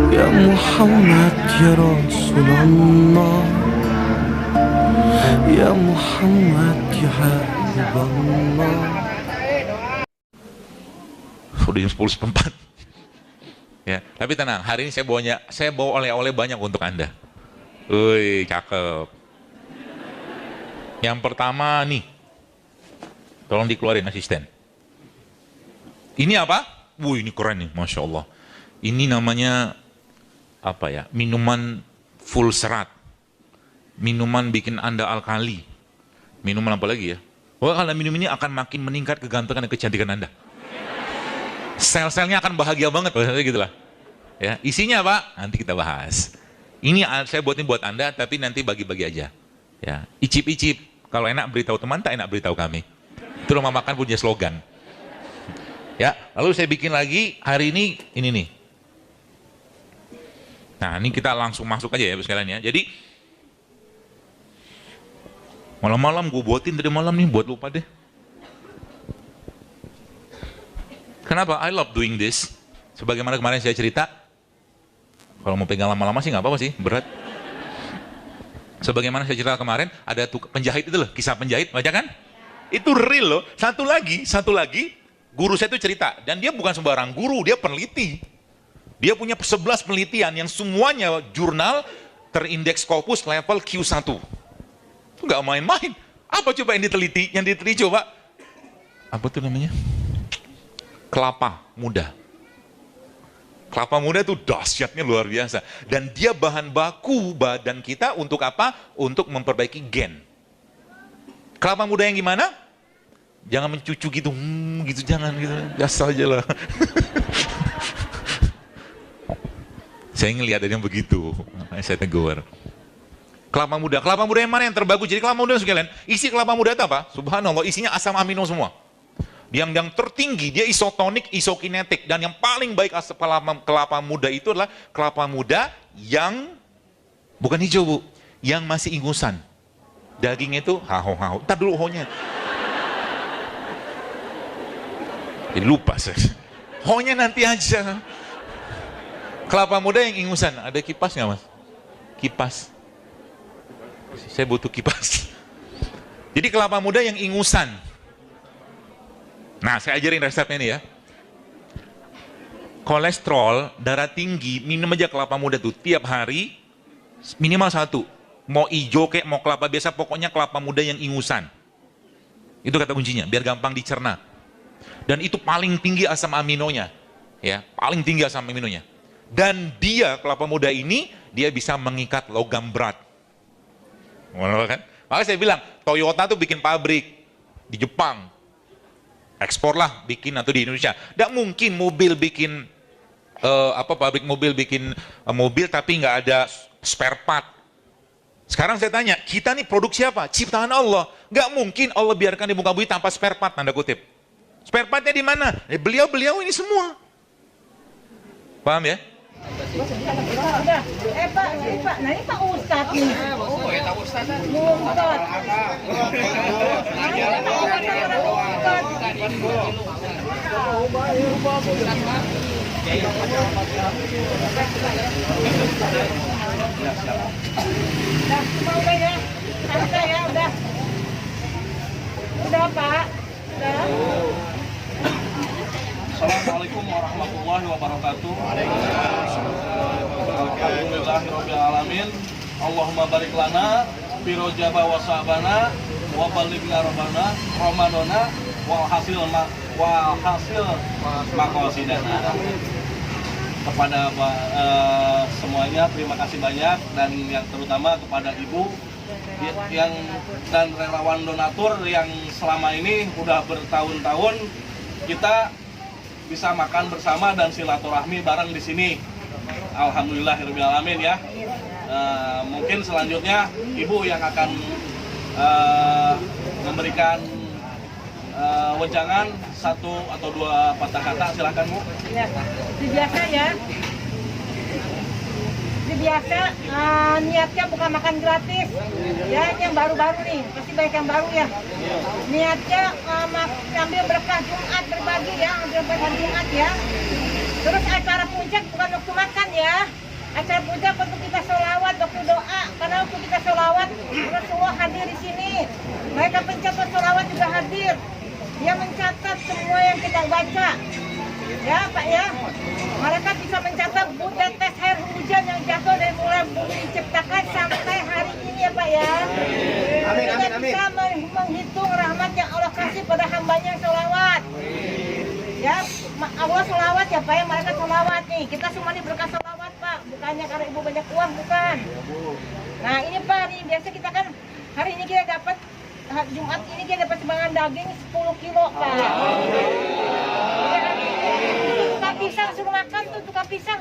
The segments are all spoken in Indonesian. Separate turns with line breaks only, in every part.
Ya Muhammad ya Rasulullah, Ya Muhammad ya Habiballah.
Udah jam 10.04. Ya, tapi tenang, hari ini saya bawa oleh-oleh banyak untuk Anda. Wih, cakep. Yang pertama nih, tolong dikeluarin asisten. Ini apa? Wih, ini keren nih, Masya Allah. Ini namanya apa ya? Minuman full serat. Minuman bikin Anda alkali. Minuman apa lagi ya? Wah, kalau minum ini akan makin meningkat kegantengan dan kecantikan Anda. Sel-selnya akan bahagia banget, gitu lah. Ya, isinya apa? Nanti kita bahas. Ini saya buatin buat Anda, tapi nanti bagi-bagi aja. Ya, icip-icip. Kalau enak beritahu teman, tak enak beritahu kami. Itu rumah makan punya slogan. Ya, lalu saya bikin lagi hari ini nih. Nah, ini kita langsung masuk aja ya sekalian ya. Jadi malam-malam gue buatin dari malam nih buat lupa deh. Kenapa? I love doing this. Sebagaimana kemarin saya cerita, kalau mau pegang lama-lama sih nggak apa-apa sih, berat. Sebagaimana saya cerita kemarin, ada penjahit itu loh, kisah penjahit, baca kan? Itu real loh. Satu lagi, guru saya itu cerita, dan dia bukan sembarang guru, dia peneliti. Dia punya 11 penelitian yang semuanya jurnal terindeks Scopus level Q1. Itu nggak main-main. Apa coba yang diteliti? Yang diteliti coba, apa tuh namanya? Kelapa muda. Kelapa muda itu dahsyatnya luar biasa. Dan dia bahan baku badan kita untuk apa? Untuk memperbaiki gen. Kelapa muda yang gimana? Jangan mencucu gitu, gitu jangan gitu. Biasa aja lah. Saya ngelihat ada yang begitu, saya tegur. Kelapa muda yang mana yang terbagus? Jadi kelapa muda sekalian, isi kelapa muda itu apa? Subhanallah, isinya asam amino semua. Yang tertinggi dia isotonik, isokinetik, dan yang paling baik kelapa muda itu adalah kelapa muda yang bukan hijau bu, yang masih ingusan. Dagingnya itu haho. Ntar dulu honya. Jadi lupa saya. Honya nanti aja. Kelapa muda yang ingusan, ada kipas nggak mas? Kipas. Saya butuh kipas. Jadi kelapa muda yang ingusan. Nah, saya ajarin resepnya nih ya. Kolesterol, darah tinggi, minum aja kelapa muda tuh tiap hari minimal 1. Mau hijau kayak mau kelapa biasa, pokoknya kelapa muda yang ingusan. Itu kata kuncinya, biar gampang dicerna. Dan itu paling tinggi asam aminonya. Ya, paling tinggi asam aminonya. Dan dia kelapa muda ini dia bisa mengikat logam berat. Kan? Makanya saya bilang, Toyota tuh bikin pabrik di Jepang. Ekspor lah bikin atau di Indonesia. Tidak mungkin mobil bikin pabrik mobil bikin mobil tapi nggak ada spare part. Sekarang saya tanya, kita nih produk siapa? Ciptaan Allah. Nggak mungkin Allah biarkan di muka bumi tanpa spare part, tanda kutip. Spare partnya di mana? Beliau ini semua. Paham ya?
Pak, nah ini Pak Ustadz nih. Oh, ya Pak Ustadz. Udah ya, santai ya, udah. Udah Pak, udah.
Assalamualaikum warahmatullahi wabarakatuh. Alhamdulillahirrabbilalamin. Allahumma barik lana fi rajaba wa sa'bana wa ballighna ramadana wal hasil maqasidana. Kepada semuanya terima kasih banyak, dan yang terutama kepada Ibu yang dan relawan donatur yang selama ini udah bertahun-tahun kita bisa makan bersama dan silaturahmi bareng di sini. Alhamdulillahirrahmanirrahim ya. Mungkin selanjutnya Ibu yang akan memberikan wejangan 1 atau 2 patah kata, silakan Bu.
Ya, biasa ya. Biasa niatnya bukan makan gratis. Ya, ini yang baru-baru nih, pasti banyak yang baru ya. Niatnya ambil berkah Jumat berbagi ya, ambil berkah Jumat ya. Terus acara puncak bukan waktu makan ya. Acara puncak untuk kita sholawat, waktu doa. Karena waktu kita sholawat, Rasulullah hadir di sini. Mereka pencatat sholawat juga hadir. Dia mencatat semua yang kita baca. Ya Pak ya. Mereka bisa mencatat tetes air hujan yang jatuh dari mulai bumi diciptakan sampai hari ini ya Pak ya. Kita bisa menghitung rahmat yang Allah kasih pada hambanya yang sholawat. Ya, Allah sholawat ya Pak ya, mereka sholawat nih. Kita semua ini berkah sholawat Pak, bukannya karena ibu banyak uang, bukan. Nah ini Pak, nih biasa kita kan hari ini kita dapat Jumat ini kita dapat sumbangan daging 10 kilo Pak. Tukang pisang suruh makan tuh, tukang pisang.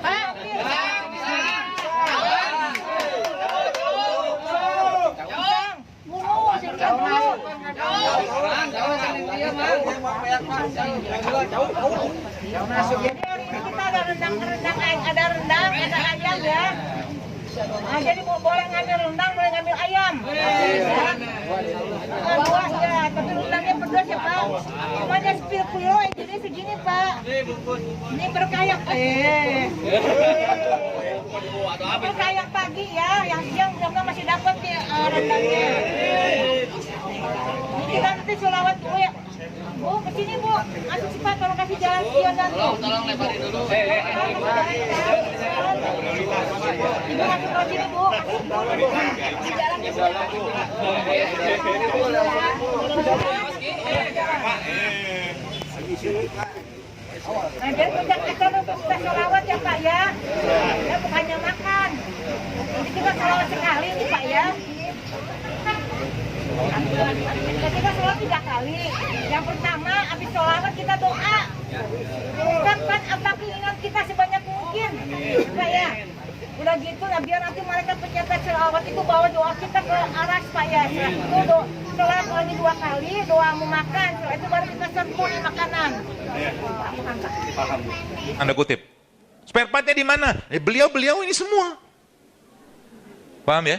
Jadi hari ini kita ada rendang, ada rendang, ada ayam ya. Nah, jadi boleh ngambil rendang, boleh ngambil ayam. Ya. Buah ya, tapi rendangnya berdua ya Pak. Cuma ada 10 kilo, jadi segini Pak. Ini berkah yang berkah yang pagi ya, yang siang juga masih dapat nih rendangnya. Ini kita nanti sholawat dulu ya. Bu, kesini Bu, masuk cepat, tolong kasih jalan Sion nanti. Tolong lebarin dulu. Ibu masuk ke sini Bu. Nah, jadi puncak kita sholawat ya Pak ya. Ya bukannya makan. Jadi kita sholawat sekali nih Pak ya. Kita sholat 3 kali. Yang pertama, habis sholawat kita doa. Ungkapkan apa keinginan kita sebanyak mungkin. Pak ya. Udah gitu, nah biar nanti mereka pencatat sholawat itu bawa doa kita ke aras Pak ya. Itu sholat lagi 2 kali, doa mau makan. Setelah itu baru kita serbu makanan.
Anda kutip. Spare partnya di mana? Beliau ini semua. Paham ya?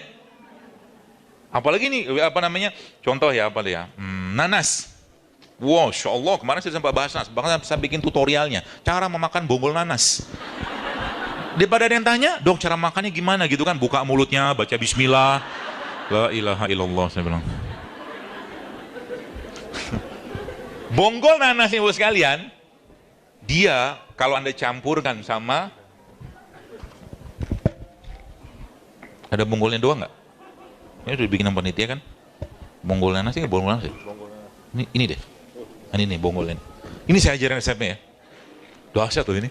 Apalagi nih, apa namanya? Contoh ya, apa ya? Nanas. Wow, Masya Allah, kemarin saya sempat bahas nanas. Bahkan saya bikin tutorialnya. Cara memakan bonggol nanas. Daripada ada yang tanya, dok cara makannya gimana gitu kan? Buka mulutnya, baca bismillah. La ilaha illallah, saya bilang. Bonggol nanas ibu sekalian, dia kalau Anda campurkan sama, ada bonggolnya doang nggak? Ini udah bikin panitia kan? Bonggol nanas ini bonggol nanas ya? Ini deh. Ini nih bonggolnya. Ini saya ajarin resepnya ya. Dahsyat tuh ini.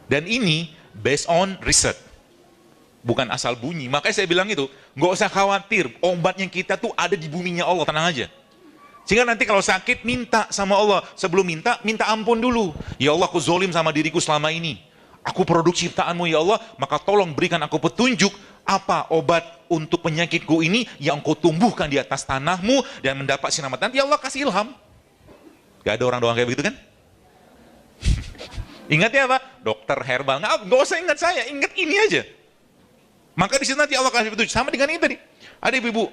Dan ini based on research. Bukan asal bunyi. Makanya saya bilang itu, nggak usah khawatir. Obatnya kita tuh ada di buminya Allah, tenang aja. Sehingga nanti kalau sakit minta sama Allah. Sebelum minta ampun dulu. Ya Allah, aku zolim sama diriku selama ini. Aku produk ciptaanmu ya Allah, maka tolong berikan aku petunjuk apa obat untuk penyakitku ini yang kau tumbuhkan di atas tanahmu dan mendapat sinar matahari. Ya Allah kasih ilham. Gak ada orang doang kayak begitu kan? Ingat ya apa? Dokter herbal. Nggak usah ingat saya, ingat ini aja. Maka di situ nanti Allah kasih petunjuk. Sama dengan ini tadi. Ada ibu-ibu,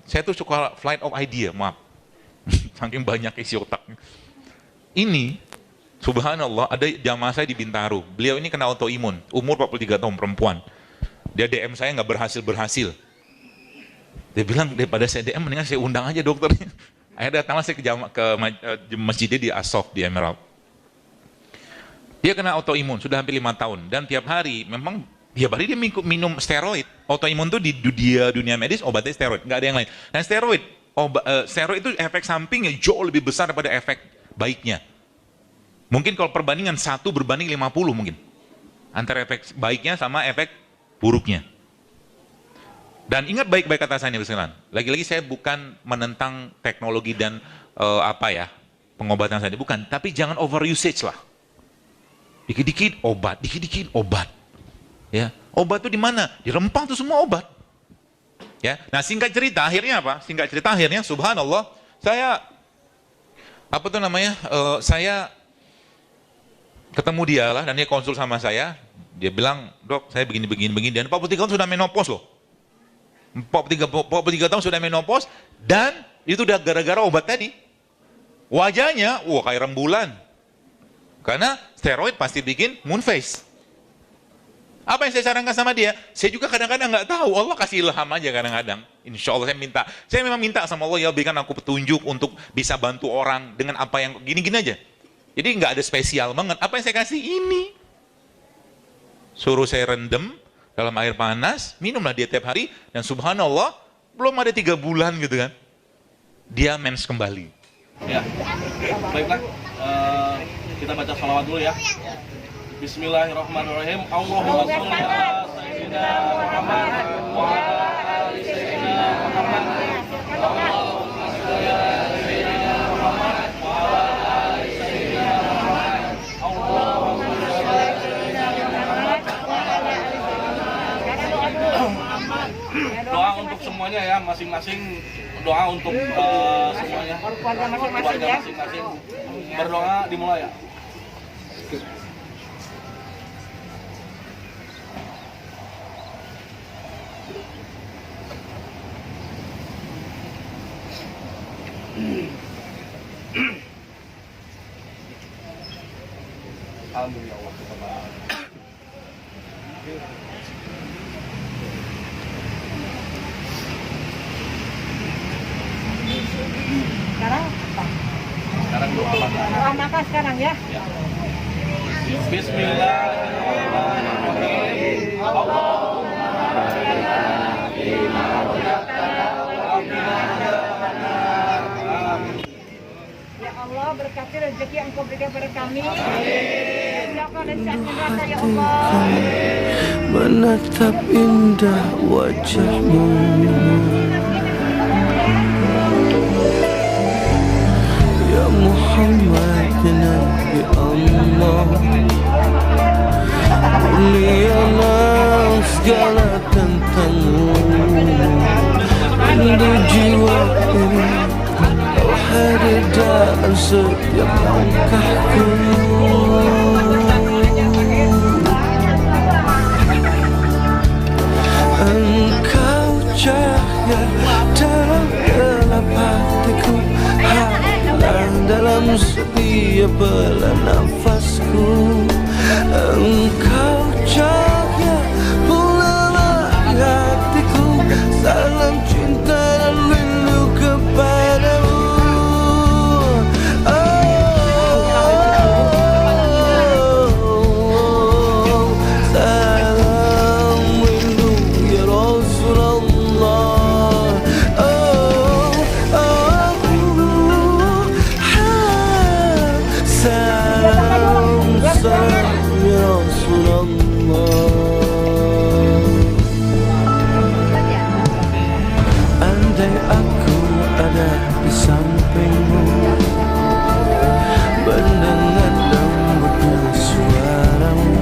saya tuh suka flight of idea, maaf. Saking banyak isi otaknya. Ini, subhanallah, ada jamaah saya di Bintaro. Beliau ini kena autoimun, umur 43 tahun, perempuan. Dia DM saya nggak berhasil. Dia bilang, daripada saya DM, mendingan saya undang aja dokternya. Akhirnya datanglah saya ke masjidnya di Asof, di Emerald. Dia kena autoimun, sudah hampir 5 tahun. Dan tiap hari, memang tiap hari dia minum steroid. Autoimun itu di dunia medis, obatnya steroid, nggak ada yang lain. Dan steroid itu efek sampingnya jauh lebih besar daripada efek baiknya. Mungkin kalau perbandingan 1 berbanding 50 mungkin. Antara efek baiknya sama efek buruknya. Dan ingat baik-baik kata saya nih, lagi-lagi saya bukan menentang teknologi dan pengobatan saya, bukan. Tapi jangan over usage lah. Dikit-dikit obat, dikit-dikit obat. Ya, obat itu di mana? Di rempah itu semua obat. Ya, nah singkat cerita akhirnya apa? Singkat cerita akhirnya, subhanallah, saya saya ketemu dia lah dan dia konsul sama saya. Dia bilang, dok, saya begini. Dan 43 tahun sudah menopause loh. 43 tahun sudah menopause dan itu udah gara-gara obat tadi. Wajahnya, kayak rembulan. Karena steroid pasti bikin moon face. Apa yang saya sarankan sama dia? Saya juga kadang-kadang nggak tahu. Allah kasih ilham aja kadang-kadang. Insya Allah saya memang minta sama Allah, ya berikan aku petunjuk untuk bisa bantu orang dengan apa yang gini-gini aja. Jadi nggak ada spesial banget. Apa yang saya kasih ini? Suruh saya rendam dalam air panas, minumlah dia tiap hari, dan subhanallah, belum ada 3 bulan gitu kan, dia mens kembali.
Ya, baiklah, kita baca salawat dulu ya. Bismillahirrahmanirrahim. Allahumma sholli ala sayyidina Muhammad wa ala ali sayyidina Muhammad. Allahumma sholli ala sayyidina Muhammad wa ala ali sayyidina Muhammad. Allahumma sholli ala sayyidina Muhammad wa ala ali sayyidina Muhammad. Doa untuk semuanya ya, masing-masing doa untuk semuanya.
Keluarga masing-masing ya.
Masing-masing. Berdoa dimulai ya. Alhamdulillah.
Sekarang apa?
Sekarang doa apa?
Doa makan sekarang ya.
Ya. Bismillahirrahmanirrahim. Allahumma
Ya Allah, berkati rezeki yang Engkau berikan pada kami. Jauhkan dari sakit neraka ya Allah.
menatap indah wajahmu. Ya Muhammad, ya Nabi Allah, mulialah segala tentangmu. Rindu jiwa ini, kau hadir dalam setiap langkahku. Engkau cahaya dalam gelap hatiku, hadirlah dalam setiap belah nafasku. Engkau cahaya bulanlah di hatiku, salam cinta dan rindu kepadamu. Andai aku ada di sampingmu, mendengar lembutnya suaramu,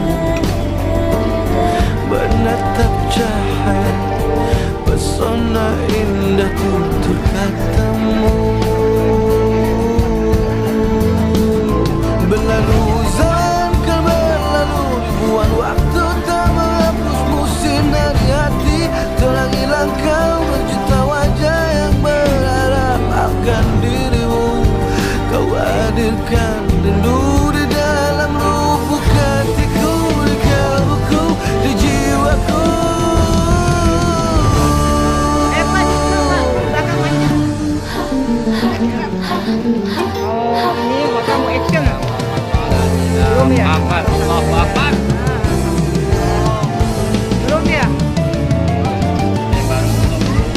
menatap cahaya pesona indah tutur katamu. Berlalu zaman kan berlalu, ribuan waktu tak menghapusmu sinar di hati. Telah hilang kau berjuta wajah yang berharap akan dirimu. Kau hadirkan rindu di dalam lubuk hatiku, di kalbuku, di jiwaku.
Oh, ini buat kamu action. Belum ya? Belum ya?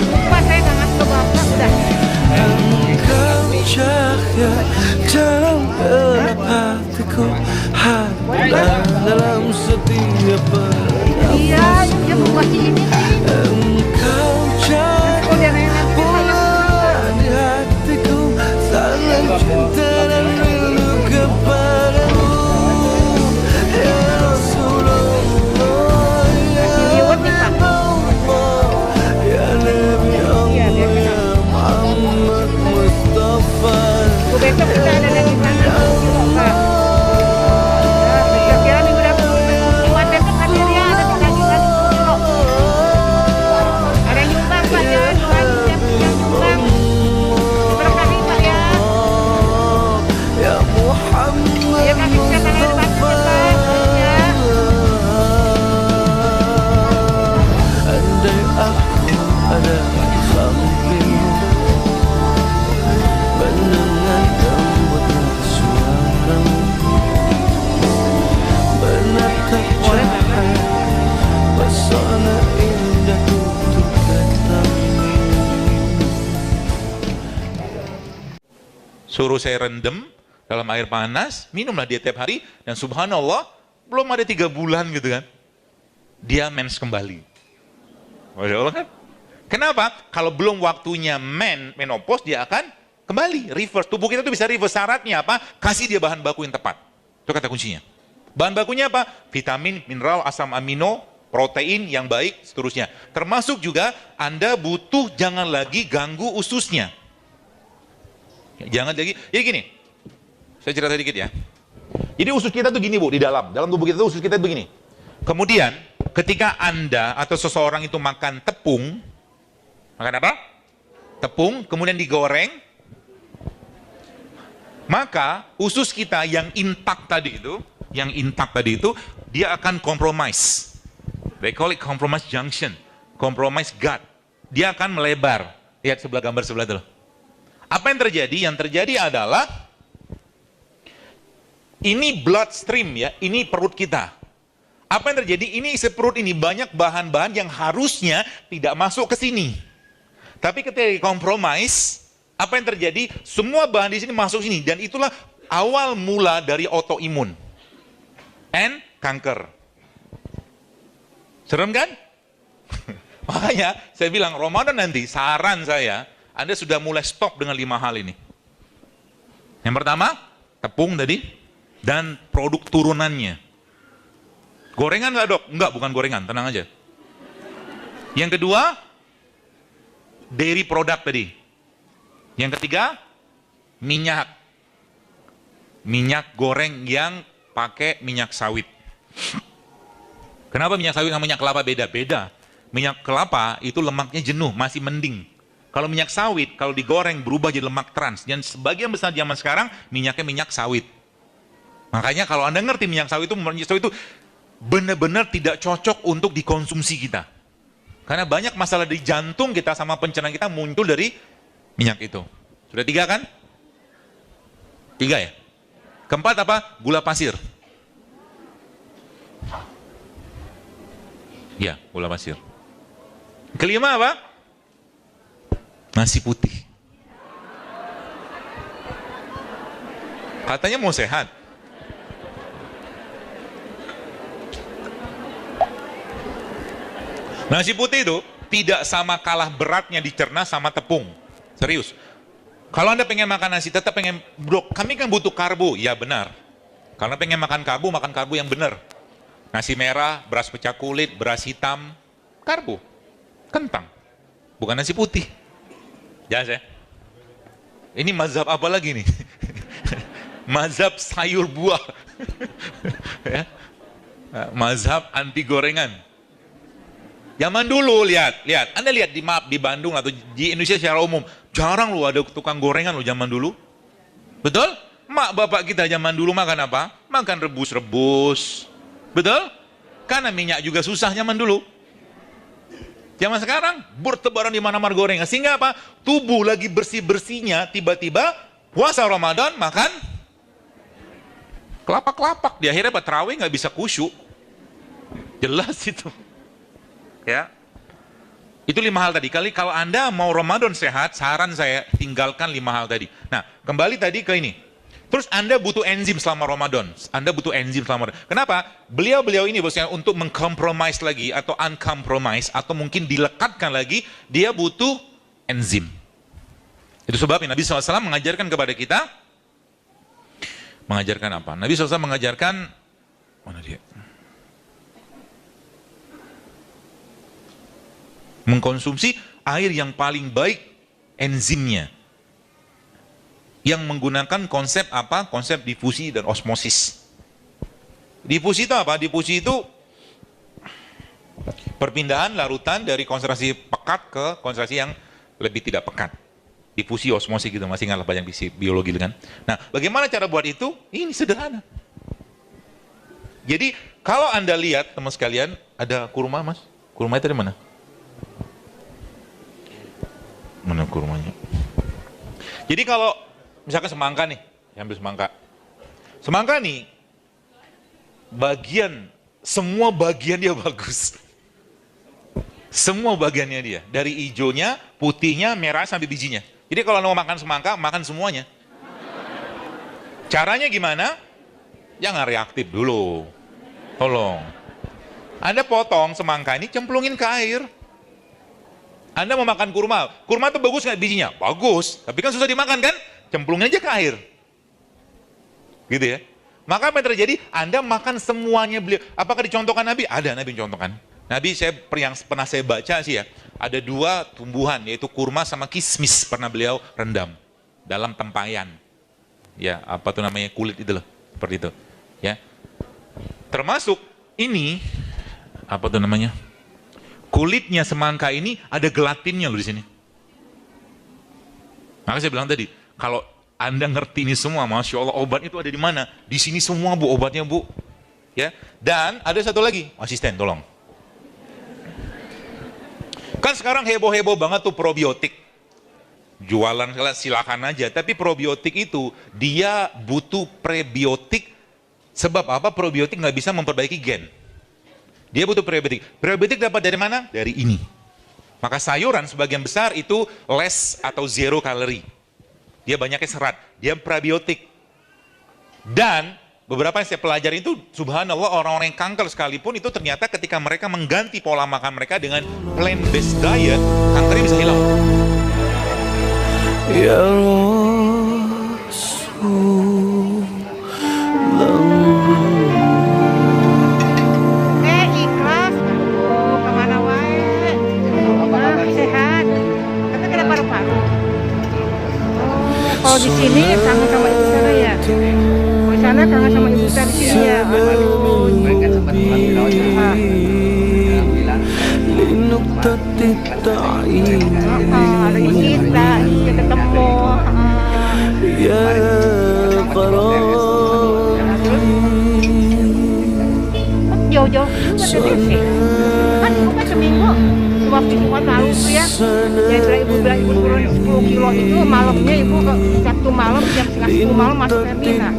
Lupa saya nggak ngasih ke bapak udah.
Engkau cahaya dalam gelap hatiku, hadirlah dalam setiap belah
Iya, yang dia mau kasih ini nih.
Engkau
Oh, dia
cahaya
nanya
bulan di hatiku, salam cinta dan rindu kepadamu. Ya Rasulullah, ya Allah, ya Nabi Allah, ya Muhammad Mustafa.
besok kita ada lagi sana. Nah, kira-kira minggu depan. Buat besok hadir ya, ada lagi.
Suruh saya rendam dalam air panas, minumlah dia tiap hari, dan subhanallah, belum ada 3 bulan gitu kan, dia mens kembali. Masya Allah kan? Kenapa? Kalau belum waktunya menopause, dia akan kembali, reverse. Tubuh kita tuh bisa reverse. Syaratnya apa? Kasih dia bahan baku yang tepat. Itu kata kuncinya. Bahan bakunya apa? Vitamin, mineral, asam amino, protein yang baik, seterusnya. Termasuk juga Anda butuh jangan lagi ganggu ususnya. Jangan lagi, jadi gini, saya cerita sedikit ya. Jadi usus kita tuh gini Bu, di dalam tubuh kita tuh usus kita begini. Kemudian ketika Anda atau seseorang itu makan tepung, makan apa? Tepung, kemudian digoreng, maka usus kita yang intak tadi itu, dia akan compromise. They call it compromise junction, compromise gut. Dia akan melebar. Lihat sebelah gambar sebelah itu. Apa yang terjadi? Yang terjadi adalah ini bloodstream ya, ini perut kita. Apa yang terjadi? Ini isi perut ini banyak bahan-bahan yang harusnya tidak masuk ke sini. Tapi ketika compromise, apa yang terjadi? Semua bahan di sini masuk sini, dan itulah awal mula dari autoimun and kanker. Serem kan? Makanya saya bilang Ramadan nanti, saran saya, Anda sudah mulai stop dengan 5 hal ini. Yang pertama, tepung tadi, dan produk turunannya. Gorengan nggak dok? Enggak, bukan gorengan, tenang aja. Yang kedua, dairy product tadi. Yang ketiga, minyak. Minyak goreng yang pakai minyak sawit. Kenapa minyak sawit sama minyak kelapa beda? Beda. Minyak kelapa itu lemaknya jenuh, masih mending. Kalau minyak sawit, kalau digoreng berubah jadi lemak trans. Dan sebagian besar zaman sekarang, minyaknya minyak sawit. Makanya kalau Anda ngerti minyak sawit itu benar-benar tidak cocok untuk dikonsumsi kita. Karena banyak masalah di jantung kita sama pencernaan kita muncul dari minyak itu. Sudah 3 kan? 3 ya? Keempat apa? Gula pasir. Ya, gula pasir. Kelima apa? Nasi putih. Katanya mau sehat. Nasi putih itu tidak sama kalah beratnya dicerna sama tepung. Serius. Kalau Anda pengen makan nasi, tetap pengen, bro, kami kan butuh karbo. Ya benar. Karena pengen makan karbo yang benar. Nasi merah, beras pecah kulit, beras hitam, karbo. Kentang. Bukan nasi putih. Jelas ya? Ini mazhab apa lagi nih? Mazhab sayur buah. Ya. Mazhab anti gorengan. Zaman dulu lihat, Anda lihat di Bandung atau di Indonesia secara umum, jarang loh ada tukang gorengan loh zaman dulu. Betul? Mak bapak kita zaman dulu makan apa? Makan rebus-rebus. Betul? Karena minyak juga susah zaman dulu. Zaman sekarang bertebaran di mana-mana gorengan. Sehingga apa? Tubuh lagi bersih-bersihnya, tiba-tiba puasa Ramadan makan kelapak-kelapak. Di akhirnya terawih nggak bisa khusyuk. Jelas itu. Ya. Itu 5 hal tadi. Kalau Anda mau Ramadan sehat, saran saya tinggalkan 5 hal tadi. Nah, kembali tadi ke ini. Terus Anda butuh enzim selama Ramadan. Anda butuh enzim selama Ramadan. Kenapa? Beliau ini bosnya untuk mengkompromis lagi atau uncompromise atau mungkin dilekatkan lagi, dia butuh enzim. Itu sebabnya Nabi SAW mengajarkan kepada kita, mengajarkan apa? Nabi SAW mengajarkan, mana dia? Mengkonsumsi air yang paling baik enzimnya. Yang menggunakan konsep apa? Konsep difusi dan osmosis. Difusi itu apa? Difusi itu perpindahan larutan dari konsentrasi pekat ke konsentrasi yang lebih tidak pekat. Difusi, osmosis gitu, masih ingat banyak biologi kan. Nah, bagaimana cara buat itu? Ini sederhana. Jadi, kalau Anda lihat teman sekalian, ada kurma mas? Kurma itu dari mana? Mana kurmanya? Jadi kalau misalkan semangka nih, ambil semangka. Semangka nih, semua bagian dia bagus. Semua bagiannya dia. Dari hijaunya, putihnya, merah sampai bijinya. Jadi kalau mau makan semangka, makan semuanya. Caranya gimana? Jangan reaktif dulu. Tolong. Anda potong semangka ini, cemplungin ke air. Anda mau makan kurma. Kurma itu bagus nggak bijinya? Bagus. Tapi kan susah dimakan kan? Cemplungin aja ke air. Gitu ya. Maka apa yang terjadi? Anda makan semuanya beliau. Apakah dicontohkan Nabi? Ada Nabi contohkan. Nabi yang pernah saya baca sih ya. Ada 2 tumbuhan, yaitu kurma sama kismis. Pernah beliau rendam dalam tempayan. Ya, apa tuh namanya, kulit itu loh. Seperti itu. Ya. Termasuk ini, apa tuh namanya, kulitnya semangka ini ada gelatinnya loh di sini. Maka saya bilang tadi, kalau Anda ngerti ini semua, Masya Allah, obat itu ada di mana? Di sini semua Bu, obatnya Bu. Ya. Dan ada satu lagi, asisten tolong. Kan sekarang heboh-heboh banget tuh probiotik. Jualan silakan aja, tapi probiotik itu dia butuh prebiotik. Sebab apa? Probiotik nggak bisa memperbaiki gen. Dia butuh prebiotik. Prebiotik dapat dari mana? Dari ini. Maka sayuran sebagian besar itu less atau zero kalori. Dia banyaknya serat. Dia prebiotik. Dan beberapa yang saya pelajari itu, subhanallah, orang-orang yang kanker sekalipun itu ternyata ketika mereka mengganti pola makan mereka dengan plant-based diet, kankernya bisa hilang.
Ya Rasulullah.
Ikhlas. Kemana wae? Sehat. Tapi kenapa paru-paru? Kalau di sini kangen sama ibu sana ya. Kalau di sana kangen sama ibu sana di sini ya. Aduh. Ada kita ketemu.
Ya
Jauh-jauh juga tadi sih. Kan itu kan seminggu. Cuma mingguan lalu tuh ya. Yang ibu turun 10 kilo itu malamnya ibu ke Sabtu malam jam 11 malam masuk Femina.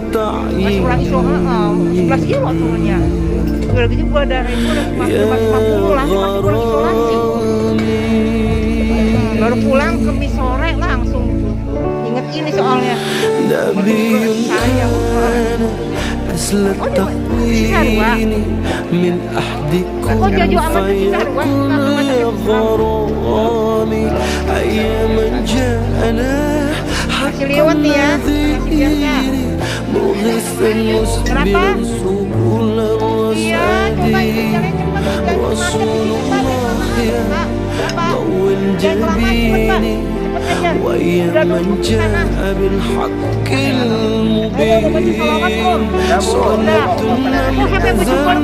Masuk ulang 11 kilo turunnya. Udah gitu gua dari itu udah 50 langsung masuk pulang isolasi. Baru pulang Kamis sore langsung inget ini soalnya. Saya oh jauh amat sisa masih lewat nih ya, kenapa? Iya, coba itu jalan cepat, jangan kelamaan, udah nunggu sana. Ayo baca salawat belum? Udah. Mau sampai berjual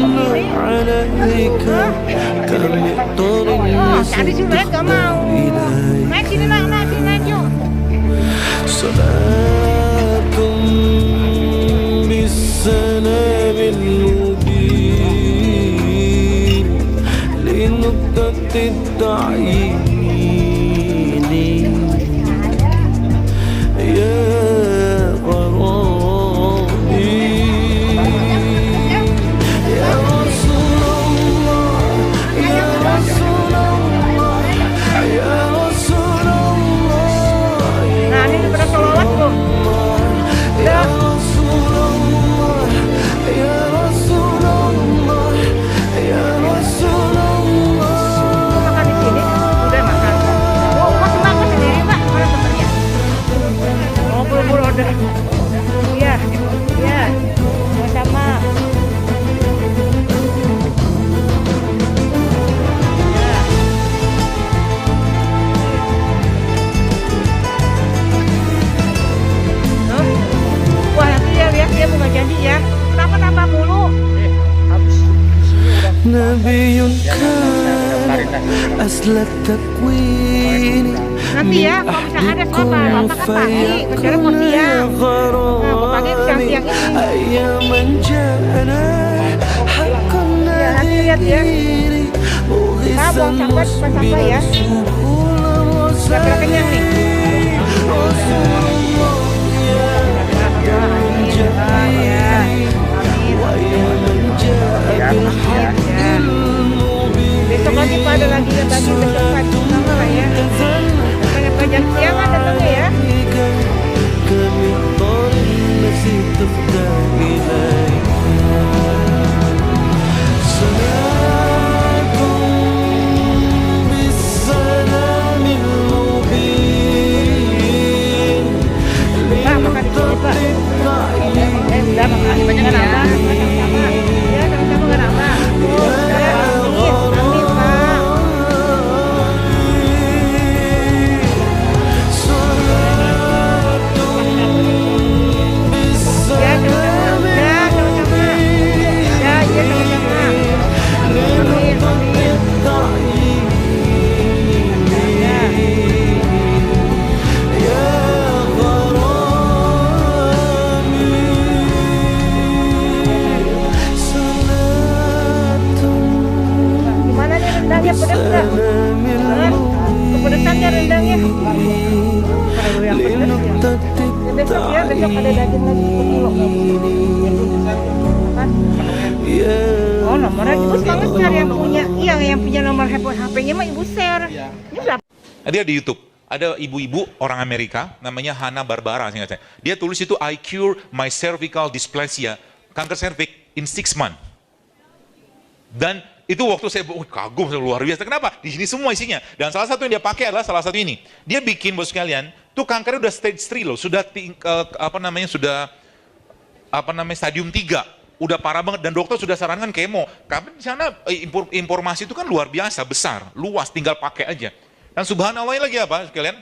begini? Tadi si Red gak mau. Naik sini naik yuk.
Salatum bisalamil mubin linuqtatid ta'yini ya qarabi ya Rasulullah ya Rasulullah ya Rasulullah.
Nah ini pada salawat bu. Udah. Makan di sini, udah makan. Oh, masih makan sendiri pak, mana temennya? Oh, buru-buru order. Iya, iya, sama. Wah nanti dia lihat dia mau nggak janji ya. Kenapa nambah mulu?
Nabiyun kan aslat takwini.
Nanti ya kalau misalnya ada apa bapak kan pagi, kecuali mau siang. Nah mau pagi siang ini.
Ayaman jana hakun
Nanti lihat ya. Nah buang sampah depan sampah ya. Biar kenyang nih. Besok lagi pada lagi ya tadi besok pagi sama lah ya. Pengen pajak siang kan datangnya ya.
تفدى إليها صلاة بالسلام المبين لنقطة
Kepedesannya rendangnya. Kalau yang pedes ya. Besok ya, besok ada daging lagi 1 kilo. Oh, nomornya Ibu banget cari yang punya. Iya, yang punya nomor HP-nya mah Ibu share. Ini berapa?
Dia di YouTube. Ada ibu-ibu orang Amerika, namanya Hannah Barbara, seingat saya. Dia tulis itu, I cure my cervical dysplasia, kanker cervix in 6 months. Dan itu waktu saya kagum, luar biasa. Kenapa? Di sini semua isinya. Dan salah satu yang dia pakai adalah salah satu ini. Dia bikin, bos sekalian, tuh kankernya udah stage 3 loh, sudah stadium 3. Udah parah banget dan dokter sudah sarankan kemo. Karena di sana informasi itu kan luar biasa, besar, luas, tinggal pakai aja. Dan subhanallah lagi apa sekalian?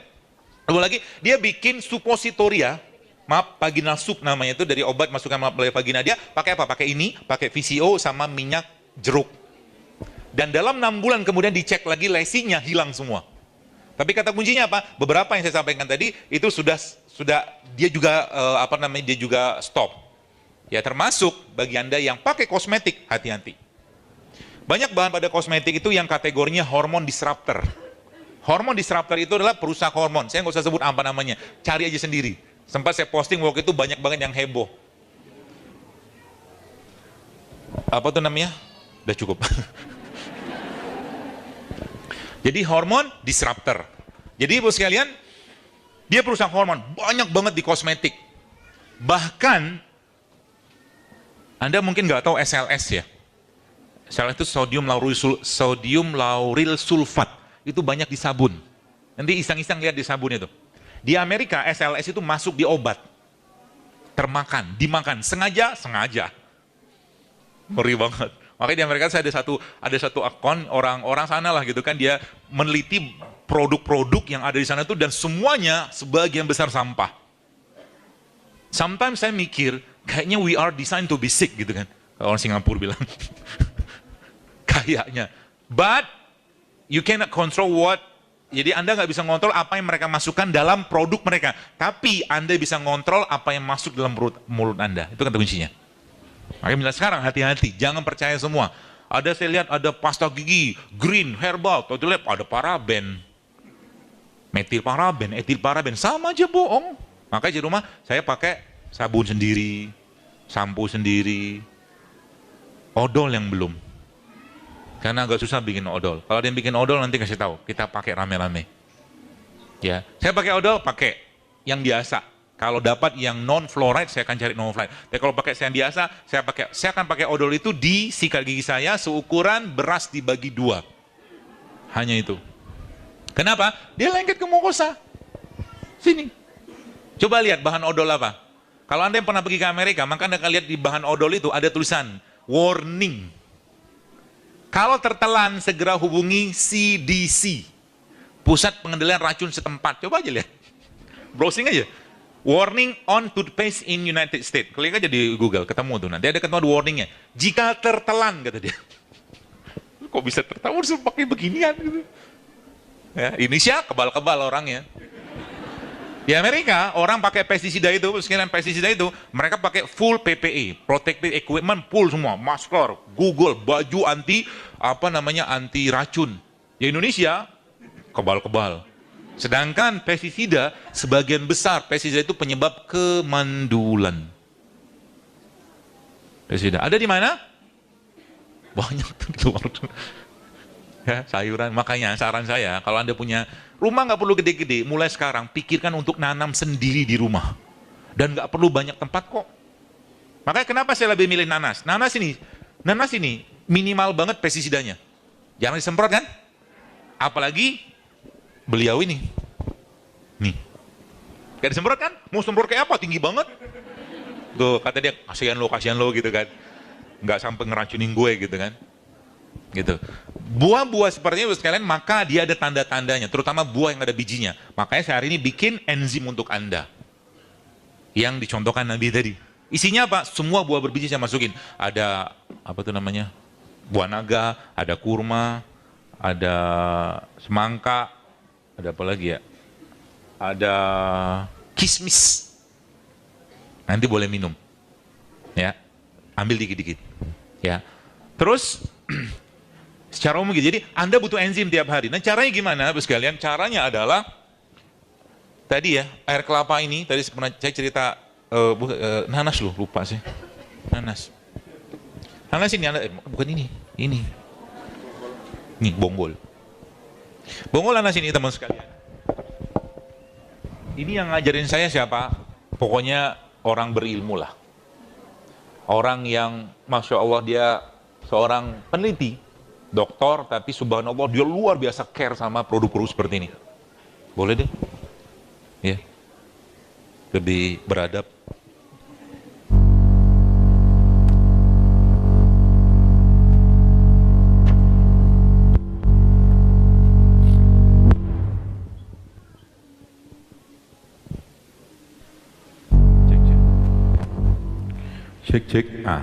Lagi dia bikin suppositoria, maaf, vaginal soup namanya itu, dari obat masukkan melalui vagina dia, pakai apa? Pakai ini, pakai VCO sama minyak jeruk. Dan dalam 6 bulan kemudian dicek lagi, lesinya hilang semua. Tapi kata kuncinya apa? Beberapa yang saya sampaikan tadi itu sudah dia juga dia juga stop. Ya, termasuk bagi Anda yang pakai kosmetik, hati-hati. Banyak bahan pada kosmetik itu yang kategorinya hormon disruptor. Hormon disruptor itu adalah perusak hormon. Saya nggak usah sebut apa namanya, cari aja sendiri. Sempat saya posting waktu itu, banyak banget yang heboh. Apa tuh namanya? Udah cukup. Jadi hormon disruptor. Jadi ibu sekalian, dia perusak hormon, banyak banget di kosmetik. Bahkan, Anda mungkin nggak tahu SLS ya. SLS itu sodium lauryl sulfat. Itu banyak di sabun. Nanti iseng-iseng lihat di sabun itu. Di Amerika, SLS itu masuk di obat. Termakan, dimakan, sengaja. Ngeri banget. Makanya di Amerika saya ada satu akun orang sana lah gitu kan, dia meneliti produk-produk yang ada di sana itu dan semuanya sebagian besar sampah. Sometimes saya mikir, kayaknya we are designed to be sick gitu kan. Kalau orang Singapura bilang. Kayaknya. But you cannot control jadi Anda nggak bisa ngontrol apa yang mereka masukkan dalam produk mereka. Tapi Anda bisa ngontrol apa yang masuk dalam mulut Anda. Itu kata kuncinya. Makanya bilang sekarang hati-hati, jangan percaya semua. Saya lihat ada pasta gigi, green, herbal, atau lihat ada paraben. Metil paraben, etil paraben, sama aja bohong. Makanya di rumah saya pakai sabun sendiri, sampo sendiri, odol yang belum. Karena agak susah bikin odol. Kalau ada yang bikin odol nanti kasih tahu, kita pakai rame-rame. Ya, saya pakai odol, pakai yang biasa. Kalau dapat yang non fluoride, saya akan cari non fluoride. Tapi kalau pakai yang biasa, saya akan pakai odol itu di sikat gigi saya seukuran beras dibagi 2. Hanya itu. Kenapa? Dia lengket ke mukosa. Sini. Coba lihat bahan odol apa. Kalau Anda yang pernah pergi ke Amerika, maka Anda akan lihat di bahan odol itu ada tulisan warning. Kalau tertelan, segera hubungi CDC, Pusat Pengendalian Racun setempat. Coba aja lihat. Browsing aja. Warning on toothpaste in United States. Klik aja di Google, ketemu tuh. Nanti ada ketemu warningnya. Jika tertelan, kata dia. Kok bisa tertelan? Harus pakai beginian gitu. Ya, Indonesia kebal-kebal orangnya. Di Amerika, orang pakai pestisida itu, sekian pestisida itu, mereka pakai full PPE, protective equipment, full semua, masker, Google, baju anti racun. Di Indonesia, kebal-kebal. Sedangkan pestisida, sebagian besar pestisida itu penyebab kemandulan. Pestisida ada di mana? Banyak tuh di luar. Ya, sayuran. Makanya saran saya, kalau Anda punya rumah nggak perlu gede-gede, mulai sekarang pikirkan untuk nanam sendiri di rumah. Dan nggak perlu banyak tempat kok. Makanya kenapa saya lebih milih nanas? Nanas ini minimal banget pestisidanya. Jangan disemprot kan? Apalagi beliau ini. Nih. Gak disemprot kan? Mau semprot kayak apa? Tinggi banget. Tuh, kata dia, kasihan lo gitu kan. Nggak sampai ngeracunin gue gitu kan. Gitu. Buah-buah seperti itu sekalian, maka dia ada tanda-tandanya, terutama buah yang ada bijinya. Makanya saya hari ini bikin enzim untuk Anda. Yang dicontohkan Nabi tadi. Isinya apa? Semua buah berbiji saya masukin. Ada, apa tuh namanya? Buah naga, ada kurma, ada semangka, ada apa lagi ya? Ada kismis. Nanti boleh minum. Ya. Ambil dikit-dikit. Ya. Terus secara umum gitu. Jadi Anda butuh enzim tiap hari. Nah, caranya gimana, Bapak sekalian? Caranya adalah tadi ya, air kelapa ini tadi saya cerita nanas loh, lupa sih. Nanas. Nanas ini bukan ini. Nih, bonggol. Bonggol nanas ini teman sekalian. Ini yang ngajarin saya siapa? Pokoknya orang berilmu lah. Orang yang Masya Allah dia seorang peneliti, doktor, tapi subhanallah dia luar biasa care sama produk-produk seperti ini. Boleh deh? Ya. Lebih beradab. Cek. Nah,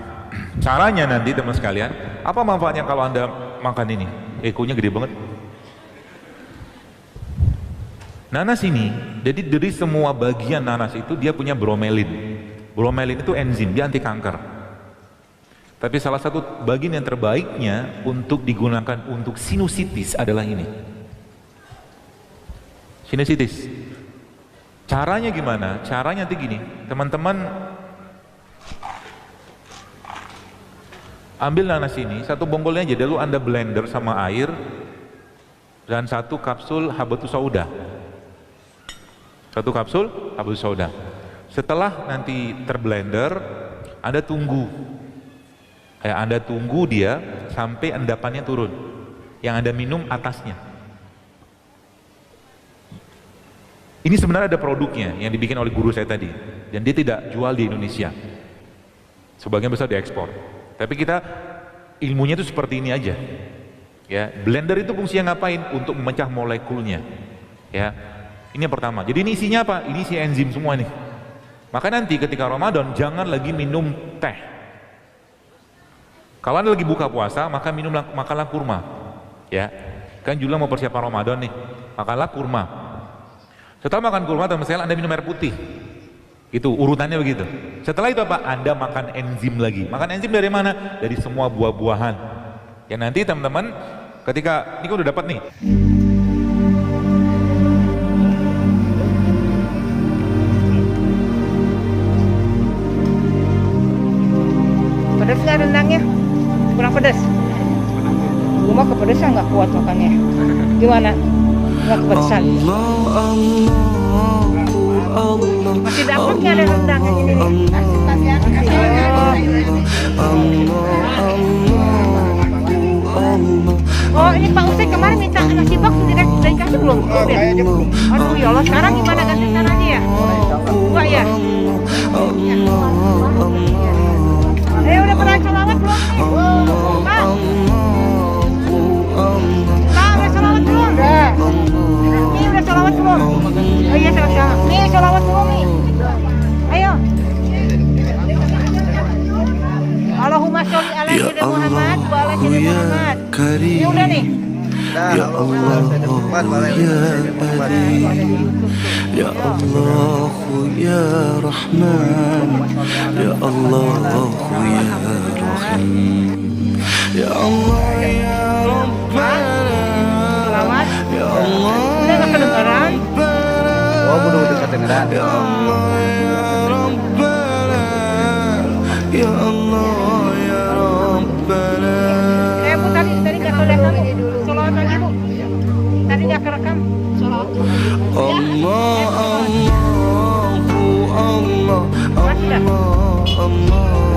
caranya nanti teman sekalian, apa manfaatnya kalau Anda makan ini? Ekonya gede banget. Nanas ini, jadi dari semua bagian nanas itu dia punya bromelin. Bromelin itu enzim, dia anti kanker. Tapi salah satu bagian yang terbaiknya untuk digunakan untuk sinusitis adalah ini. Sinusitis. Caranya gimana? Caranya nanti gini, teman-teman ambil nanas ini, satu bonggolnya aja, lalu Anda blender sama air dan 1 kapsul habatus sauda. 1 kapsul habatus sauda. Setelah nanti terblender, Anda tunggu. Anda tunggu dia sampai endapannya turun. Yang Anda minum atasnya. Ini sebenarnya ada produknya yang dibikin oleh guru saya tadi. Dan dia tidak jual di Indonesia. Sebagian besar diekspor. Tapi kita ilmunya itu seperti ini aja. Ya, blender itu fungsinya ngapain? Untuk memecah molekulnya. Ya. Ini yang pertama. Jadi ini isinya apa? Ini isi enzim semua nih. Maka nanti ketika Ramadan jangan lagi minum teh. Kalau Anda lagi buka puasa, maka makanlah kurma. Ya. Kan Jula mau persiapan Ramadan nih. Makanlah kurma. Setelah makan kurma, teman-teman, Anda minum air putih. Itu urutannya begitu. Setelah itu apa? Anda makan enzim lagi. Makan enzim dari mana? Dari semua buah-buahan. Ya nanti teman-teman ketika ini udah dapat nih.
Pedas nggak rendangnya? Kurang pedas? Gue mah kepedesan nggak kuat makannya. Gimana? Nggak kepedesan? Masih dapat nggak ada rendangnya ini nih? Oh ini Pak Usai kemarin minta nasi bakso dikasih belum? Aduh ya Allah, sekarang gimana ganti caranya ya? Enggak ya? Udah pernah sholawat belum nih? Pak? Pak udah sholawat belum? Udah. Ini udah sholawat belum? Oh iya sama-sama. Nih sholawat belum nih? Ayo. Allahumma sholli ala sayyidina Muhammad wa ala sayyidina Muhammad. Ini udah nih.
Ya Allah ya Karim, Ya Allah ya Rahman, Ya Allah ya Rahim, Ya Allah ya Rabbana, Ya Allah
udah nggak kedengeran?
Oh, udah kedengeran.
Ya Allah ya Rabbana, Ya Allah ya Rabbana.
Bu tadi nggak kelihatan sholawat lagi Bu. Tadi nggak kerekam sholawat.
Allah Allah Allah
Masih dah?
Allah Allah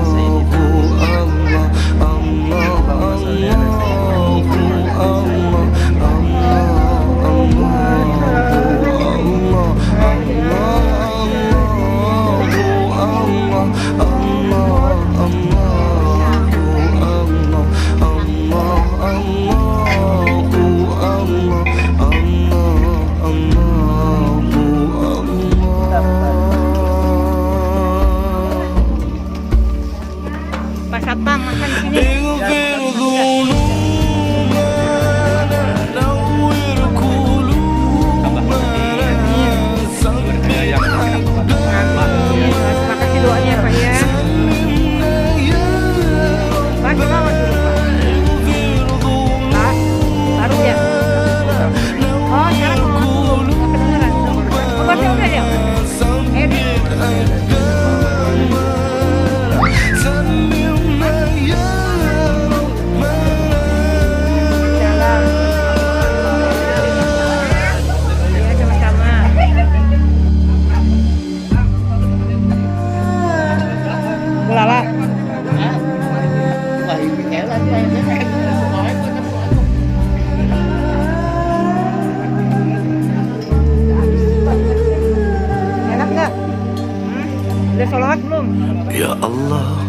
Ya Allah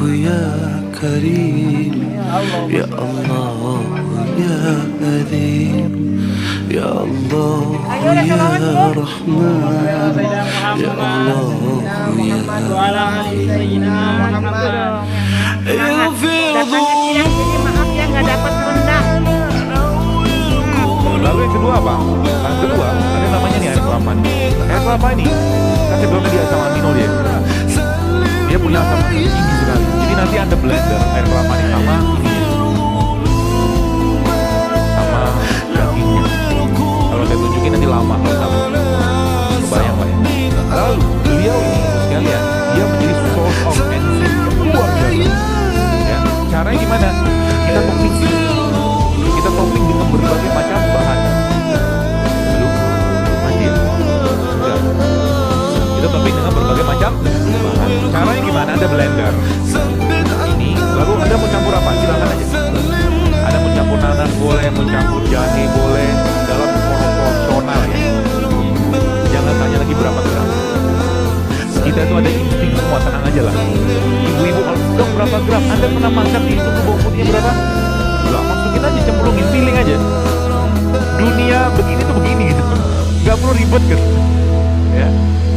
ya Karim, Ya Allah ya Azim, Ya Allah ya Rahman, Ya Allah ya
Maaf ya nggak dapat rendang.
Lalu yang kedua apa? Yang kedua, ada namanya nih air kelapa nih. Air kelapa ini, kan sebelumnya dia asam amino dia. Dia punya asam amino tinggi sekali. Jadi nanti Anda blender air kelapa ini sama ini, sama dagingnya. Kalau saya tunjukin nanti lama kalau tahu. Kebayang Pak ya. Lalu beliau ini sekalian, dia menjadi source of enzim yang luar biasa. Ya, caranya gimana? Kita topping kita topping dengan berbagai macam bahan. Lalu mati ya? Udah. Kita topping dengan berbagai macam bahan. Caranya gimana? Ada blender ini, lalu Anda mau campur apa? Silakan aja. Ada mau campur nanas boleh, mau campur jahe boleh, dalam proporsional ya. Jangan tanya lagi berapa gram. Kita itu ada insting semua, tenang aja lah. Ibu-ibu kalau dong berapa gram? Anda pernah masak di itu bawang putihnya berapa? Enggak, masukin aja, cemplungin, feeling aja. Dunia begini tuh begini gitu. Gak perlu ribet gitu. Ya.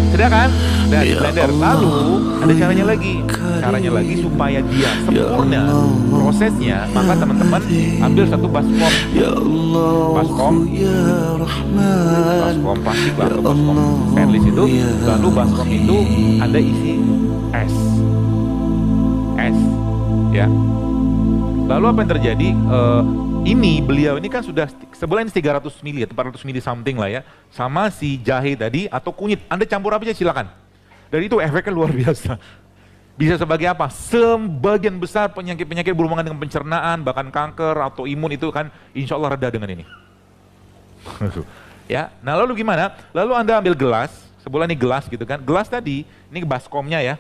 Sudah kan? Dan blender. Lalu ada caranya lagi. Caranya lagi supaya dia sempurna prosesnya, maka teman-teman ambil satu baskom. Baskom plastik lah atau baskom stainless itu. Lalu baskom itu Anda isi es. Ya. Lalu apa yang terjadi? Ini beliau ini kan sudah sebulan 300 ml atau 400 ml something lah ya, sama si jahe tadi atau kunyit. Anda campur apa aja silakan. Dan itu efeknya luar biasa. Bisa sebagai apa? Sebagian besar penyakit-penyakit berhubungan dengan pencernaan, bahkan kanker atau imun itu kan insya Allah reda dengan ini. Ya, nah lalu gimana? Lalu Anda ambil gelas, sebulan ini gelas gitu kan. Gelas tadi, ini baskomnya ya.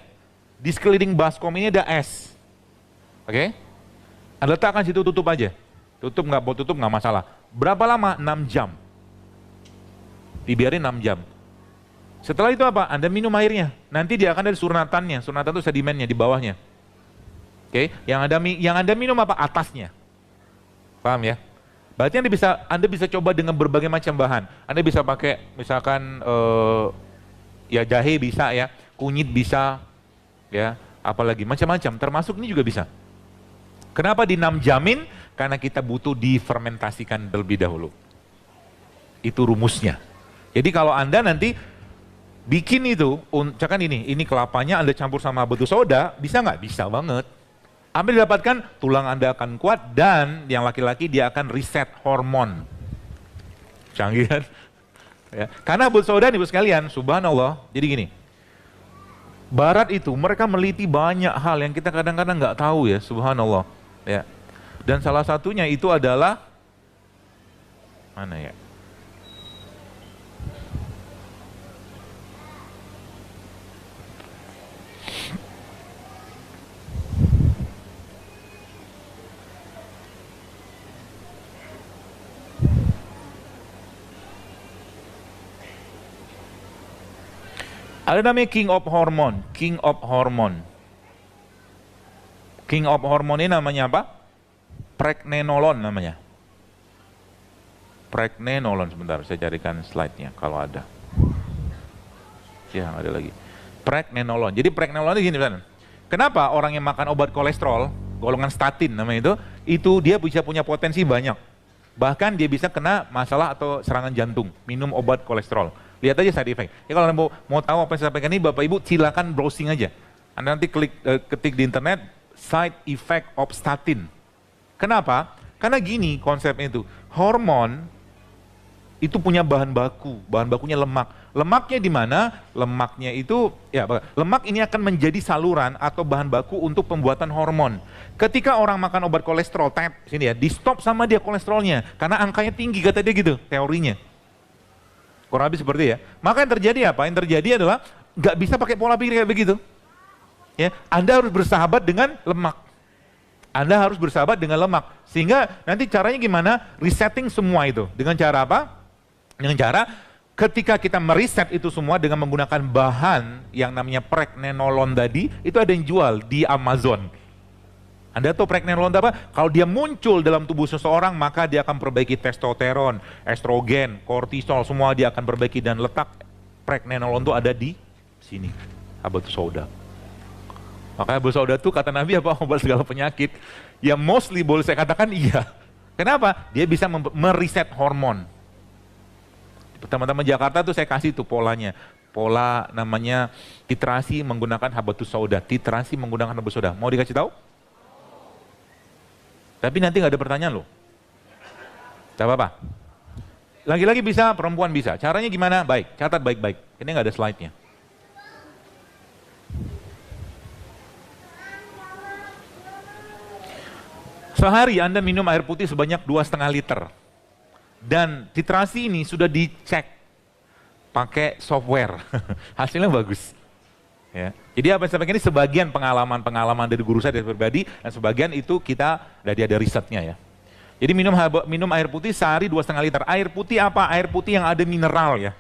Di sekeliling baskom ini ada es. Oke? Anda letakkan situ, tutup aja. Tutup nggak mau tutup nggak masalah. Berapa lama? 6 jam. Dibiarin 6 jam. Setelah itu apa? Anda minum airnya. Nanti dia akan ada surnatannya. Surnatan itu sedimennya di bawahnya. Oke? Yang Anda minum apa? Atasnya. Paham ya? Berarti Anda bisa coba dengan berbagai macam bahan. Anda bisa pakai misalkan ya jahe bisa ya, kunyit bisa, ya, apalagi macam-macam. Termasuk ini juga bisa. Kenapa di 6 jamin? Karena kita butuh difermentasikan terlebih dahulu. Itu rumusnya. Jadi kalau Anda nanti bikin itu, misalkan ini kelapanya Anda campur sama batu soda, bisa nggak? Bisa banget. Ambil didapatkan, tulang Anda akan kuat dan yang laki-laki dia akan reset hormon. Canggih kan? Ya. Karena batu soda nih sekalian, subhanallah, jadi gini. Barat itu mereka meliti banyak hal yang kita kadang-kadang nggak tahu ya, subhanallah. Ya. Dan salah satunya itu adalah mana ya? Ada namanya King of Hormone. King of Hormone ini namanya apa? Pregnenolon namanya. Pregnenolon, sebentar saya carikan slide-nya kalau ada. Ya, ada lagi. Pregnenolon. Jadi pregnenolon itu gini, misalnya. Kenapa orang yang makan obat kolesterol, golongan statin namanya itu dia bisa punya potensi banyak. Bahkan dia bisa kena masalah atau serangan jantung, minum obat kolesterol. Lihat aja side effect. Ya kalau Anda mau tahu apa yang saya sampaikan ini, Bapak Ibu silakan browsing aja. Anda nanti ketik di internet side effect of statin. Kenapa? Karena gini konsepnya itu. Hormon itu punya bahan bakunya lemak. Lemaknya di mana? Lemaknya itu ya lemak ini akan menjadi saluran atau bahan baku untuk pembuatan hormon. Ketika orang makan obat kolesterol, sini ya, di stop sama dia kolesterolnya karena angkanya tinggi kata dia gitu, teorinya. Kurang lebih seperti ya. Maka yang terjadi apa? Yang terjadi adalah nggak bisa pakai pola pikir kayak begitu. Ya, Anda harus bersahabat dengan lemak. Anda harus bersahabat dengan lemak. Sehingga nanti caranya gimana? Resetting semua itu. Dengan cara apa? Dengan cara ketika kita meriset itu semua dengan menggunakan bahan yang namanya pregnenolon tadi, itu ada yang jual di Amazon. Anda tahu pregnenolon apa? Kalau dia muncul dalam tubuh seseorang, maka dia akan perbaiki testosteron, estrogen, kortisol, semua dia akan perbaiki, dan letak pregnenolon itu ada di sini, habatus sauda. Makanya habatus sauda itu kata Nabi apa? Obat segala penyakit. Ya mostly boleh saya katakan iya. Kenapa? Dia bisa meriset hormon. Teman-teman Jakarta tuh saya kasih tuh polanya. Pola namanya titrasi menggunakan habatus sauda. Titrasi menggunakan habatus sauda. Mau dikasih tahu? Tapi nanti nggak ada pertanyaan loh. Tidak apa-apa. Lagi-lagi bisa, perempuan bisa. Caranya gimana? Baik, catat baik-baik. Ini nggak ada slide-nya. Sehari Anda minum air putih sebanyak 2,5 liter. Dan titrasi ini sudah dicek pakai software. Hasilnya bagus. Ya. Jadi apa yang saya pakai ini sebagian pengalaman dari guru saya dari pribadi, dan sebagian itu kita dari ada risetnya ya. Jadi minum air putih sehari 2,5 liter. Air putih apa? Air putih yang ada mineral ya.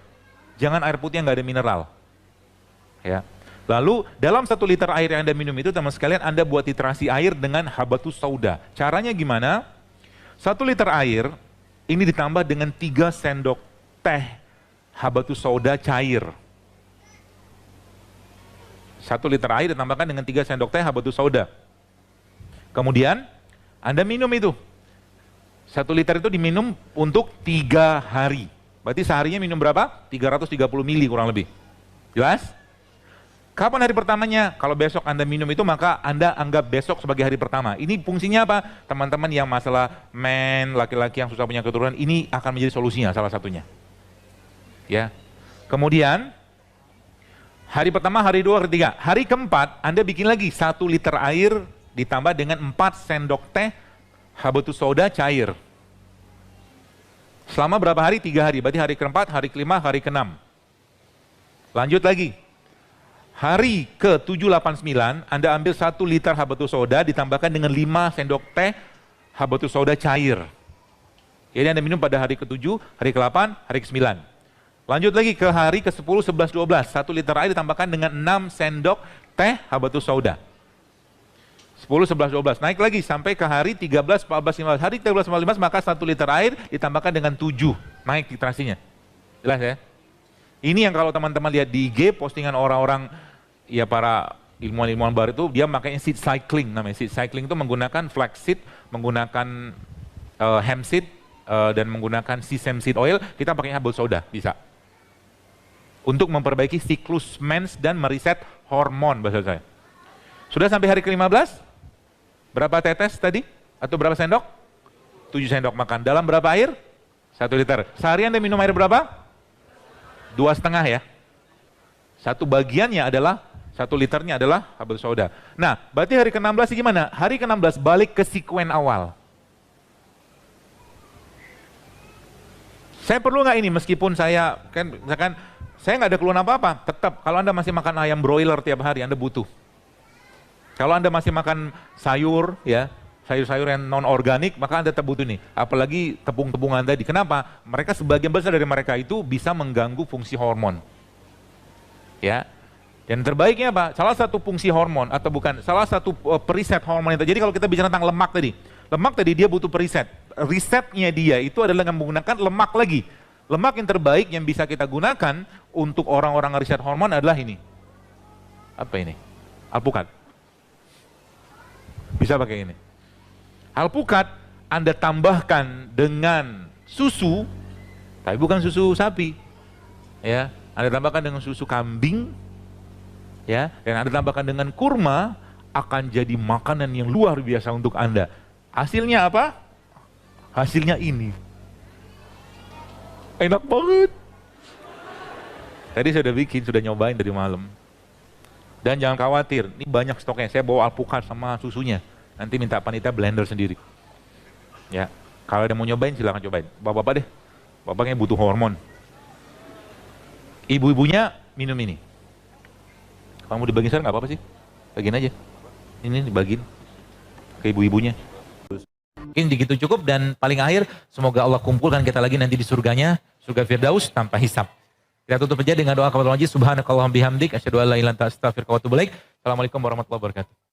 Jangan air putih yang nggak ada mineral. Ya. Lalu dalam 1 liter air yang Anda minum itu, teman sekalian, Anda buat titrasi air dengan habatus sauda. Caranya gimana? 1 liter air ini ditambah dengan 3 sendok teh habatus sauda cair. 1 liter air ditambahkan dengan 3 sendok teh habatus sauda. Kemudian Anda minum itu. 1 liter itu diminum untuk 3 hari. Berarti seharinya minum berapa? 330 mili kurang lebih. Jelas? Kapan hari pertamanya? Kalau besok Anda minum itu, maka Anda anggap besok sebagai hari pertama. Ini fungsinya apa? Teman-teman yang masalah laki-laki yang susah punya keturunan, ini akan menjadi solusinya salah satunya. Ya. Kemudian hari pertama, hari 2, hari 3. Hari keempat Anda bikin lagi 1 liter air ditambah dengan 4 sendok teh habatus sauda cair. Selama berapa hari? 3 hari. Berarti hari keempat, hari kelima, hari keenam. Lanjut lagi. Hari ke-7, 8, 9, Anda ambil 1 liter habatus sauda ditambahkan dengan 5 sendok teh habatus sauda cair. Jadi Anda minum pada hari ke-7, hari ke-8, hari ke-9. Lanjut lagi ke hari ke-10, 11, 12. 1 liter air ditambahkan dengan 6 sendok teh habatus sauda. 10, 11, 12. Naik lagi sampai ke hari 13, 14, 15. Hari 13, 15 maka 1 liter air ditambahkan dengan 7. Naik titrasinya. Jelas ya? Ini yang kalau teman-teman lihat di IG, postingan orang-orang, ya para ilmuwan-ilmuwan baru itu, dia makanya seed cycling namanya. Seed cycling itu menggunakan flaxseed, menggunakan hemp seed, dan menggunakan sesame seed oil. Kita pakai habatus sauda, bisa. Untuk memperbaiki siklus mens dan meriset hormon, bahasa saya. Sudah sampai hari ke-15? Berapa tetes tadi? Atau berapa sendok? 7 sendok makan. Dalam berapa air? 1 liter. Sehari Anda minum air berapa? 2,5 ya. 1 bagiannya adalah, 1 liternya adalah habatus sauda. Nah, berarti hari ke-16 gimana? Hari ke-16 balik ke sekuen awal. Saya perlu nggak ini, meskipun saya, kan misalkan, saya nggak ada keluhan apa-apa, tetap kalau Anda masih makan ayam broiler tiap hari, Anda butuh. Kalau Anda masih makan sayur, ya, sayur-sayur yang non-organik, maka Anda tetap butuh nih. Apalagi tepung-tepungan tadi. Kenapa? Mereka sebagian besar dari mereka itu bisa mengganggu fungsi hormon. Ya. Dan terbaiknya apa? Salah satu fungsi hormon, atau bukan, salah satu periset hormon itu. Jadi kalau kita bicara tentang lemak tadi, dia butuh periset. Risetnya dia itu adalah menggunakan lemak lagi. Lemak yang terbaik yang bisa kita gunakan untuk orang-orang riset hormon adalah ini. Apa ini? Alpukat. Bisa pakai ini. Alpukat Anda tambahkan dengan susu, tapi bukan susu sapi, ya. Anda tambahkan dengan susu kambing, ya, dan Anda tambahkan dengan kurma, akan jadi makanan yang luar biasa untuk Anda. Hasilnya apa? Hasilnya ini. Enak banget. Tadi saya sudah nyobain dari malam. Dan jangan khawatir, ini banyak stoknya. Saya bawa alpukat sama susunya. Nanti minta panitia blender sendiri. Ya, kalau ada mau nyobain silahkan cobain. Bapak-bapak deh, bapaknya butuh hormon. Ibu-ibunya minum ini. Kamu dibagiin sekarang nggak apa-apa sih? Bagiin aja. Ini dibagiin ke ibu-ibunya. Mungkin begitu cukup, dan paling akhir semoga Allah kumpulkan kita lagi nanti di surganya, surga Firdaus tanpa hisab.
Kita tutup aja dengan doa kafatul majid. Subhanakallahumma bihamdik asyhadu an la ilaha illa anta astaghfiruka wa atubu ilaik. Assalamualaikum warahmatullahi wabarakatuh.